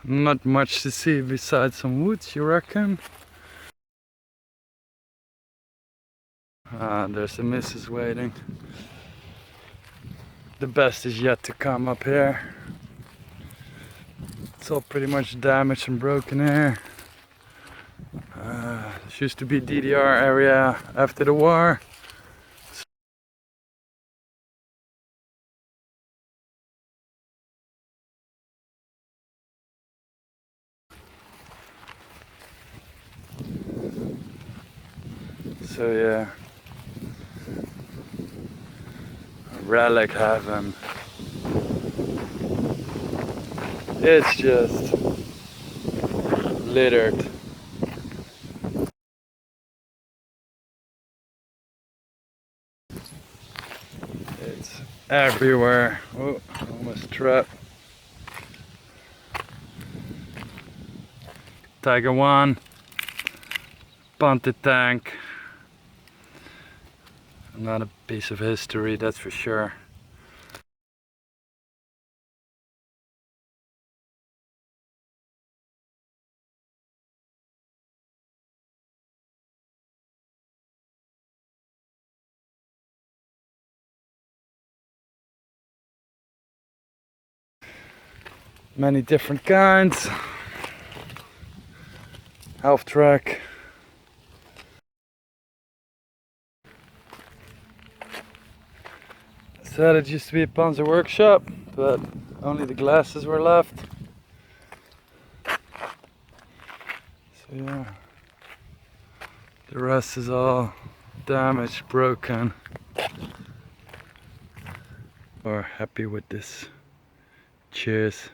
Not much to see besides some woods, you reckon? Ah, there's the missus waiting. The best is yet to come up here. It's all pretty much damaged and broken here. This used to be DDR area after the war. So yeah, relic heaven. It's just littered. It's everywhere. Oh, almost trapped. Tiger 1, punted tank. Not a piece of history, that's for sure. Many different kinds. Half track. Said it used to be a panzer workshop, but only the glasses were left. So yeah, the rest is all damaged, broken. Or happy with this. Cheers.